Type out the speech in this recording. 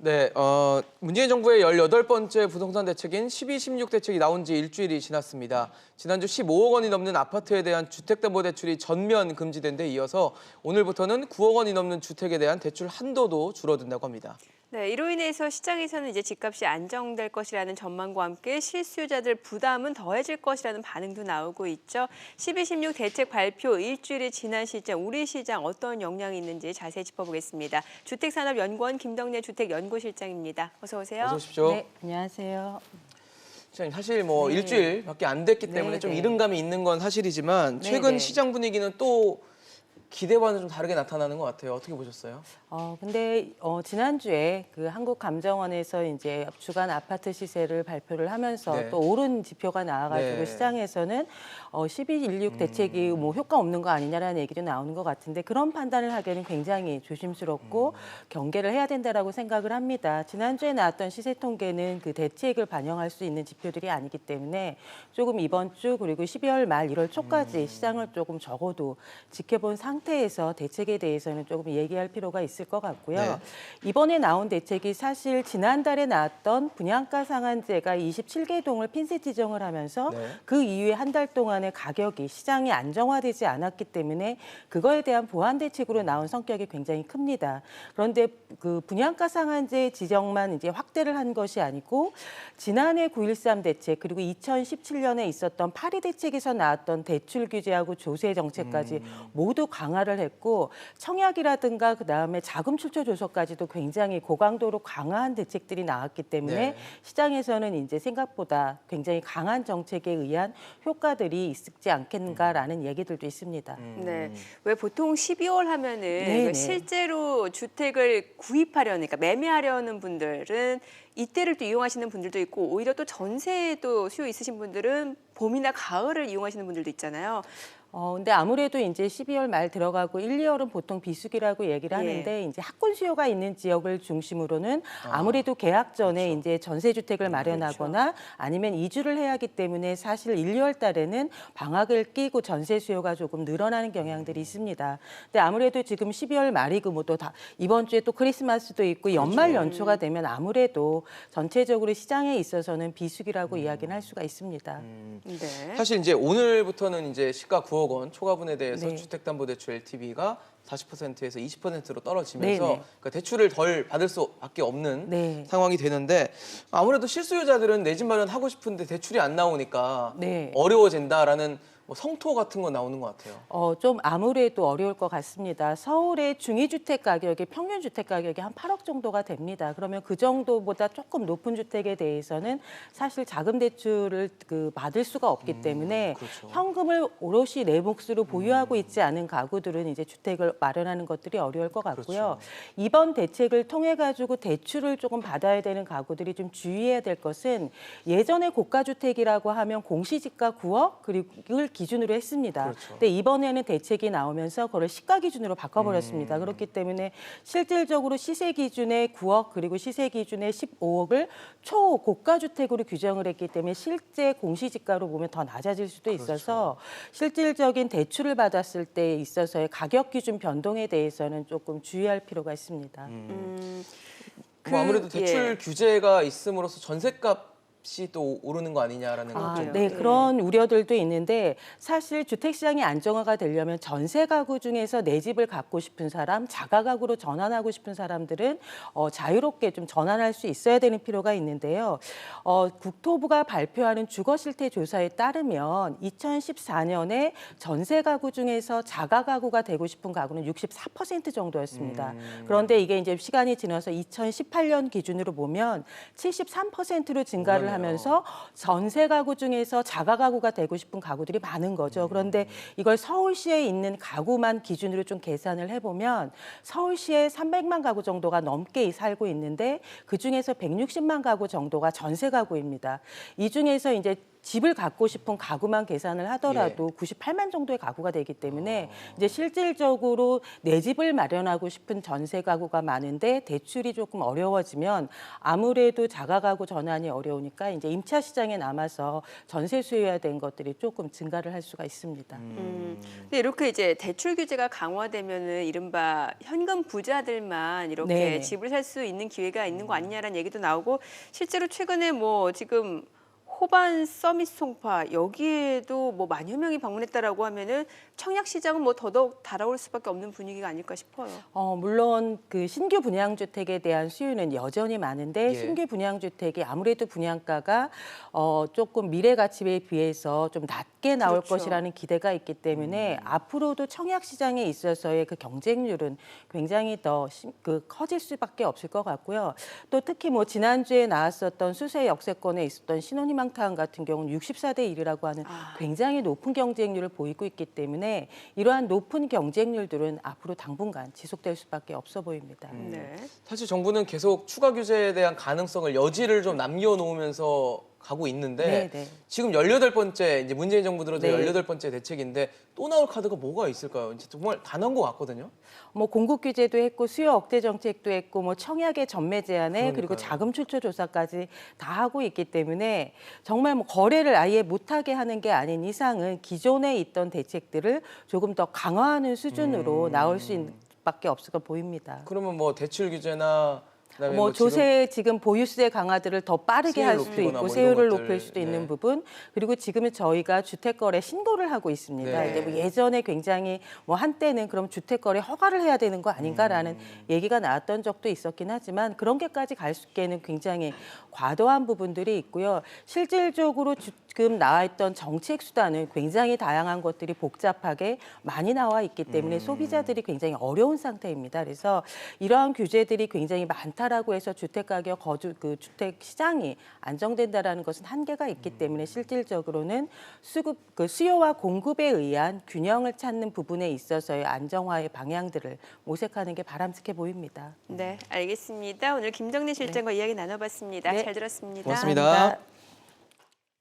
네, 문재인 정부의 18번째 부동산 대책인 12.16 대책이 나온 지 일주일이 지났습니다. 지난주 15억 원이 넘는 아파트에 대한 주택담보대출이 전면 금지된 데 이어서 오늘부터는 9억 원이 넘는 주택에 대한 대출 한도도 줄어든다고 합니다. 네, 이로 인해서 시장에서는 이제 집값이 안정될 것이라는 전망과 함께 실수요자들 부담은 더해질 것이라는 반응도 나오고 있죠. 12.16 대책 발표 일주일이 지난 시점, 우리 시장 어떤 영향이 있는지 자세히 짚어보겠습니다. 주택산업연구원 김덕래 주택연구실장입니다. 어서 오세요. 어서 오십시오. 네, 안녕하세요. 시장님, 사실 뭐 네. 일주일밖에 안 됐기 때문에 좀 이른감이 있는 건 사실이지만 최근 시장 분위기는 또 기대와는 좀 다르게 나타나는 것 같아요. 어떻게 보셨어요? 근데 지난주에 그 한국감정원에서 이제 주간 아파트 시세를 발표를 하면서 네. 또 오른 지표가 나와가지고 네. 시장에서는 12.16 대책이 뭐 효과 없는 거 아니냐라는 얘기도 나오는 것 같은데 그런 판단을 하기에는 굉장히 조심스럽고 경계를 해야 된다라고 생각을 합니다. 지난주에 나왔던 시세 통계는 그 대책을 반영할 수 있는 지표들이 아니기 때문에 조금 이번 주 그리고 12월 말 1월 초까지 시장을 조금 적어도 지켜본 상태에서 대책에 대해서는 조금 얘기할 필요가 있을 것 같고요. 네. 이번에 나온 대책이 사실 지난달에 나왔던 분양가 상한제가 27개 동을 핀셋 지정을 하면서 네. 그 이후에 한 달 동안의 가격이 시장이 안정화되지 않았기 때문에 그거에 대한 보완 대책으로 나온 성격이 굉장히 큽니다. 그런데 그 분양가 상한제 지정만 이제 확대를 한 것이 아니고 지난해 9.13 대책 그리고 2017년에 있었던 8.2 대책에서 나왔던 대출 규제하고 조세 정책까지 모두 강화를 했고 청약이라든가 그다음에 자금 출처 조서까지도 굉장히 고강도로 강화한 대책들이 나왔기 때문에 네. 시장에서는 이제 생각보다 굉장히 강한 정책에 의한 효과들이 있지 않겠는가라는 얘기들도 있습니다. 네, 왜 보통 12월 하면은 네, 네. 실제로 주택을 구입하려는, 그러니까 매매하려는 분들은 이때를 또 이용하시는 분들도 있고 오히려 또 전세도 수요 있으신 분들은 봄이나 가을을 이용하시는 분들도 있잖아요. 근데 아무래도 이제 12월 말 들어가고 1, 2월은 보통 비수기라고 얘기를 하는데 이제 학군 수요가 있는 지역을 중심으로는 아무래도 계약 전에 그렇죠. 이제 전세 주택을 마련하거나 아니면 이주를 해야 하기 때문에 사실 1, 2월 달에는 방학을 끼고 전세 수요가 조금 늘어나는 경향들이 있습니다. 근데 아무래도 지금 12월 말이고 뭐 또 다 이번 주에 또 크리스마스도 있고 연말 연초가 되면 아무래도 전체적으로 시장에 있어서는 비수기라고 이야기는 할 수가 있습니다. 네. 사실 이제 오늘부터는 이제 시가 9억 원 초과분에 대해서 네. 주택담보대출 LTV가 40%에서 20%로 떨어지면서 네네. 그러니까 대출을 덜 받을 수밖에 없는 네. 상황이 되는데 아무래도 실수요자들은 내 집 마련하고 싶은데 대출이 안 나오니까 네. 어려워진다라는 뭐 성토 같은 거 나오는 것 같아요. 좀 아무래도 어려울 것 같습니다. 서울의 중위주택 가격이 평균 주택 가격이 한 8억 정도가 됩니다. 그러면 그 정도보다 조금 높은 주택에 대해서는 사실 자금 대출을 받을 수가 없기 때문에 그렇죠. 현금을 오롯이 내 몫으로 보유하고 있지 않은 가구들은 이제 주택을 마련하는 것들이 어려울 것 같고요. 그렇죠. 이번 대책을 통해 가지고 대출을 조금 받아야 되는 가구들이 좀 주의해야 될 것은 예전에 고가 주택이라고 하면 공시지가 9억 그리고 이걸 기준으로 했습니다. 그렇죠. 근데 이번에는 대책이 나오면서 그걸 시가 기준으로 바꿔버렸습니다. 그렇기 때문에 실질적으로 시세 기준의 9억 그리고 시세 기준의 15억을 초고가 주택으로 규정을 했기 때문에 실제 공시지가로 보면 더 낮아질 수도 있어서 실질적인 대출을 받았을 때 있어서의 가격 기준 변동에 대해서는 조금 주의할 필요가 있습니다. 뭐 아무래도 대출 예. 규제가 있음으로써 전셋값이 또 오르는 거 아니냐라는 것도 네, 그런 우려들도 있는데 사실 주택 시장이 안정화가 되려면 전세 가구 중에서 내 집을 갖고 싶은 사람, 자가 가구로 전환하고 싶은 사람들은 자유롭게 좀 전환할 수 있어야 되는 필요가 있는데요. 국토부가 발표하는 주거 실태 조사에 따르면 2014년에 전세 가구 중에서 자가 가구가 되고 싶은 가구는 64% 정도였습니다. 그런데 이게 이제 시간이 지나서 2018년 기준으로 보면 73%로 증가를 하면서 전세 가구 중에서 자가 가구가 되고 싶은 가구들이 많은 거죠. 그런데 이걸 서울시에 있는 가구만 기준으로 좀 계산을 해보면 서울시에 300만 가구 정도가 넘게 살고 있는데 그 중에서 160만 가구 정도가 전세 가구입니다. 이 중에서 이제 집을 갖고 싶은 가구만 계산을 하더라도 98만 정도의 가구가 되기 때문에 이제 실질적으로 내 집을 마련하고 싶은 전세 가구가 많은데 대출이 조금 어려워지면 아무래도 자가가구 전환이 어려우니까 이제 임차 시장에 남아서 전세 수요화된 것들이 조금 증가를 할 수가 있습니다. 근데 이렇게 이제 대출 규제가 강화되면은 이른바 현금 부자들만 이렇게 네네. 집을 살 수 있는 기회가 있는 거 아니냐라는 얘기도 나오고 실제로 최근에 뭐 지금 호반 서밋 송파 여기에도 뭐 만여 명이 방문했다라고 하면은 청약 시장은 뭐 더더욱 달아올 수밖에 없는 분위기가 아닐까 싶어요. 물론 그 신규 분양주택에 대한 수요는 여전히 많은데 예. 신규 분양주택이 아무래도 분양가가 조금 미래 가치에 비해서 좀 낮게 나올 그렇죠. 것이라는 기대가 있기 때문에 앞으로도 청약 시장에 있어서의 그 경쟁률은 굉장히 더 커질 수밖에 없을 것 같고요. 또 특히 뭐 지난주에 나왔었던 수세 역세권에 있었던 신혼희망타운 같은 경우는 64대 1이라고 하는 굉장히 높은 경쟁률을 보이고 있기 때문에 이러한 높은 경쟁률들은 앞으로 당분간 지속될 수밖에 없어 보입니다. 네. 사실 정부는 계속 추가 규제에 대한 가능성을 여지를 좀 남겨놓으면서 가고 있는데 네. 지금 18번째 이제 문재인 정부 들어서 네. 18번째 대책인데 또 나올 카드가 뭐가 있을까요? 이제 정말 다 나온 것 같거든요. 뭐 공급 규제도 했고 수요 억제 정책도 했고 뭐 청약의 전매 제한에 그리고 그러니까요. 자금 출처 조사까지 다 하고 있기 때문에 정말 뭐 거래를 아예 못하게 하는 게 아닌 이상은 기존에 있던 대책들을 조금 더 강화하는 수준으로 나올 수밖에 없을 거 보입니다. 그러면 뭐 대출 규제나 그다음에 뭐 지금 조세 지금 보유세 강화들을 더 빠르게 할 세율 수도 높이거나 있고 뭐 세율을 이런 것들. 높일 수도 네. 있는 부분 그리고 지금은 저희가 주택거래 신고를 하고 있습니다. 네. 이제 뭐 예전에 굉장히 뭐 한때는 그럼 주택거래 허가를 해야 되는 거 아닌가라는 얘기가 나왔던 적도 있었긴 하지만 그런 게까지 갈 수 있게는 굉장히 과도한 부분들이 있고요. 실질적으로 지금 나와 있던 정책 수단은 굉장히 다양한 것들이 복잡하게 많이 나와 있기 때문에 소비자들이 굉장히 어려운 상태입니다. 그래서 이러한 규제들이 굉장히 많다라고 해서 주택 가격 주택 시장이 안정된다라는 것은 한계가 있기 때문에 실질적으로는 수요와 공급에 의한 균형을 찾는 부분에 있어서의 안정화의 방향들을 모색하는 게 바람직해 보입니다. 네, 알겠습니다. 오늘 김정리 실장과 이야기 나눠봤습니다. 네. 잘 들었습니다. 고맙습니다. 감사합니다.